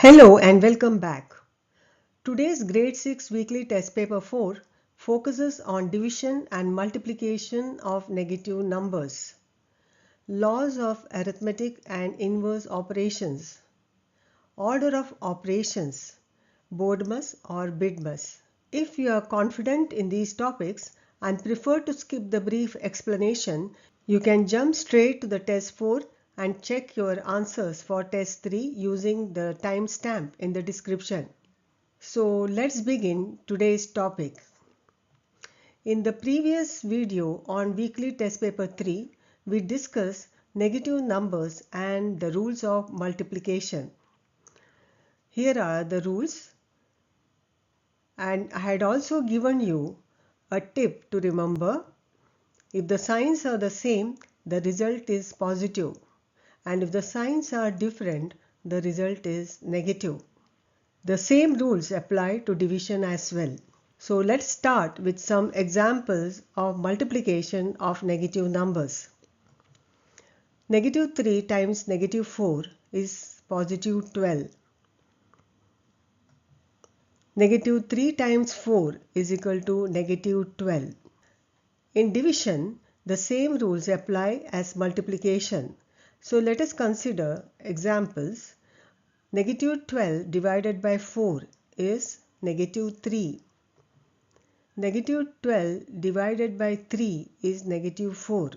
Hello and welcome back. Today's Grade 6 Weekly Test Paper 4 focuses on division and multiplication of negative numbers, laws of arithmetic and inverse operations, order of operations, BODMAS or BIDMAS. If you are confident in these topics and prefer to skip the brief explanation, you can jump straight to the test 4 and check your answers for test 3 using the timestamp in the description. So let's begin today's topic. In the previous video on weekly test paper 3, we discussed negative numbers and the rules of multiplication. Here are the rules, and I had also given you a tip to remember. If the signs are the same, the result is positive, and if the signs are different, the result is negative. The same rules apply to division as well. So let's start with some examples of multiplication of negative numbers. Negative 3 times negative 4 is positive 12. Negative 3 times 4 is equal to negative 12. In division, the same rules apply as multiplication. So let us consider examples. Negative 12 divided by 4 is negative 3. Negative 12 divided by 3 is negative 4.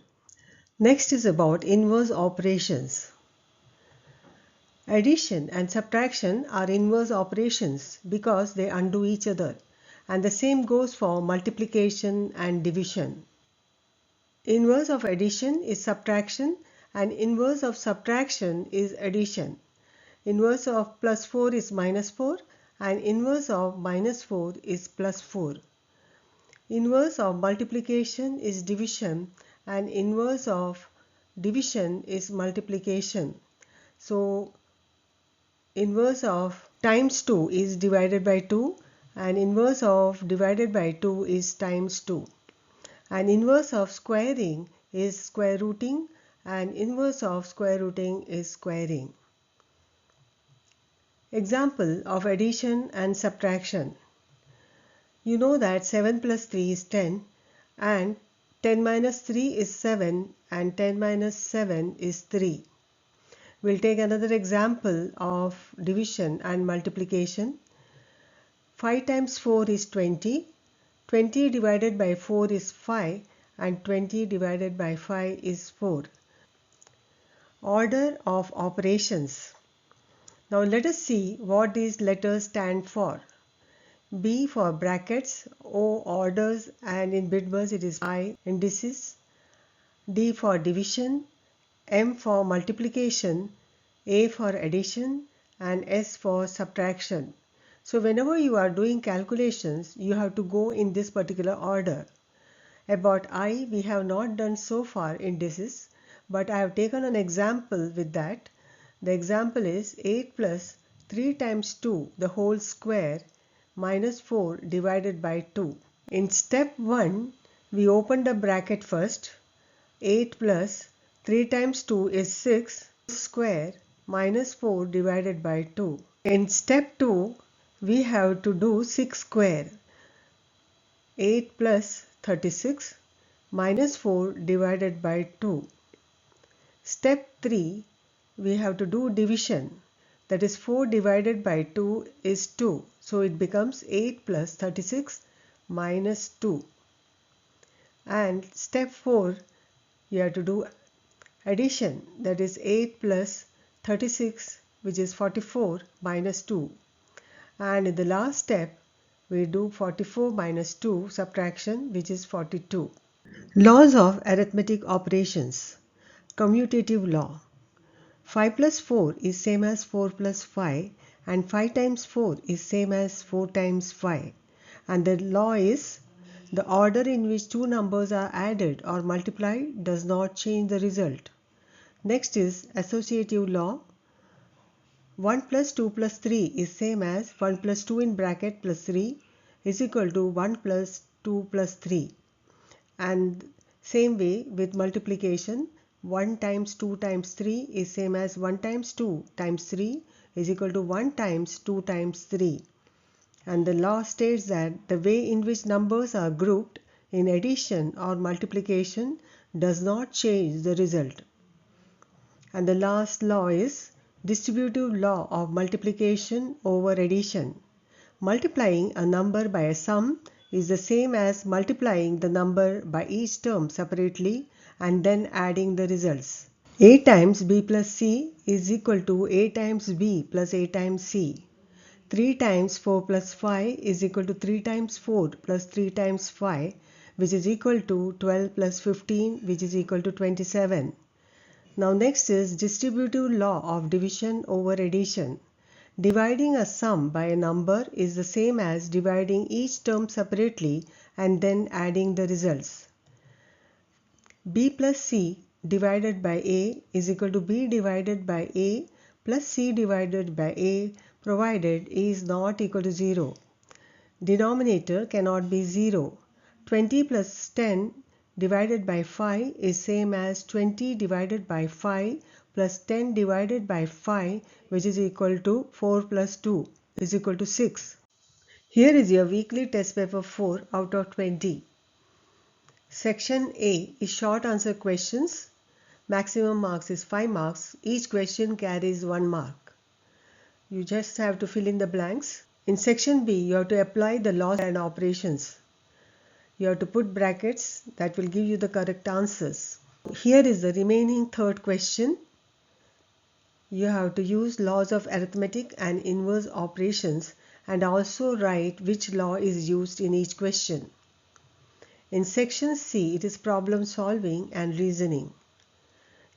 Next is about inverse operations. Addition and subtraction are inverse operations because they undo each other, and the same goes for multiplication and division. Inverse of addition is subtraction and inverse of subtraction is addition. Inverse of plus 4 is minus 4 and inverse of minus 4 is plus 4. Inverse of multiplication is division and inverse of division is multiplication. So inverse of times 2 is divided by 2 and inverse of divided by 2 is times 2. And inverse of squaring is square rooting and inverse of square rooting is squaring. Example of addition and subtraction. You know that 7 plus 3 is 10 and 10 minus 3 is 7 and 10 minus 7 is 3. We'll take another example of division and multiplication. 5 times 4 is 20. 20 divided by 4 is 5 and 20 divided by 5 is 4. Order of operations. Now let us see what these letters stand for. B for brackets, O orders, and in BIDMAS it is I indices. D for division, M for multiplication, A for addition, and S for subtraction. So whenever you are doing calculations, you have to go in this particular order. About I, we have not done so far indices, but I have taken an example with that. The example is 8 plus 3 times 2 the whole square minus 4 divided by 2. In step 1, we open the bracket first. 8 plus 3 times 2 is 6 square minus 4 divided by 2. In step 2, we have to do 6 square. 8 plus 36 minus 4 divided by 2. Step 3, we have to do division. That is 4 divided by 2 is 2. So it becomes 8 plus 36 minus 2. And step 4, you have to do addition. That is 8 plus 36, which is 44, minus 2. And in the last step, we do 44 minus 2 subtraction, which is 42. Laws of arithmetic operations. Commutative law. 5 plus 4 is same as 4 plus 5 and 5 times 4 is same as 4 times 5. And the law is the order in which two numbers are added or multiplied does not change the result. Next is associative law. 1 plus 2 plus 3 is same as 1 plus 2 in bracket plus 3 is equal to 1 plus 2 plus 3. And same way with multiplication, 1 times 2 times 3 is same as 1 times 2 times 3 is equal to 1 times 2 times 3. And the law states that the way in which numbers are grouped in addition or multiplication does not change the result. And the last law is distributive law of multiplication over addition. Multiplying a number by a sum is the same as multiplying the number by each term separately and then adding the results. A times b plus c is equal to a times b plus a times c. 3 times 4 plus 5 is equal to 3 times 4 plus 3 times 5, which is equal to 12 plus 15, which is equal to 27. Now next is distributive law of division over addition. Dividing a sum by a number is the same as dividing each term separately and then adding the results. B plus C divided by A is equal to B divided by A plus C divided by A, provided A is not equal to 0. Denominator cannot be 0. 20 plus 10 divided by 5 is same as 20 divided by 5 plus 10 divided by 5, which is equal to 4 plus 2 is equal to 6. Here is your weekly test paper 4 out of 20. Section A is short answer questions. Maximum marks is 5 marks. Each question carries 1 mark. You just have to fill in the blanks. In section B, you have to apply the laws and operations. You have to put brackets that will give you the correct answers. Here is the remaining third question. You have to use laws of arithmetic and inverse operations and also write which law is used in each question. In section C, it is problem solving and reasoning.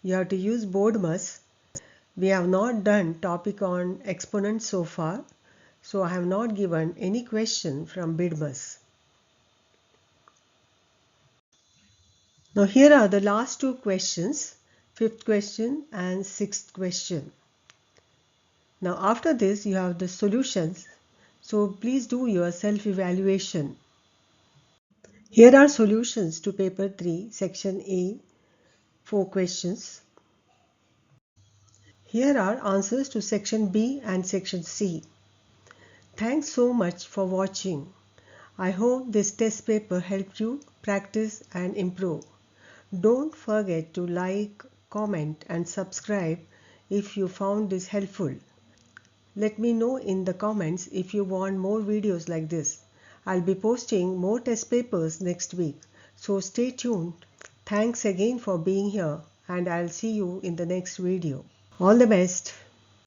You have to use BODMAS. We have not done topic on exponents so far, so I have not given any question from BODMAS. Now here are the last two questions, 5th question and 6th question. Now after this you have the solutions, so please do your self-evaluation. Here are solutions to paper 3, section A, 4 questions. Here are answers to section B and section C. Thanks so much for watching. I hope this test paper helped you practice and improve. Don't forget to like, comment and subscribe if you found this helpful. Let me know in the comments if you want more videos like this. I'll be posting more test papers next week, so stay tuned. Thanks again for being here and I'll see you in the next video. All the best.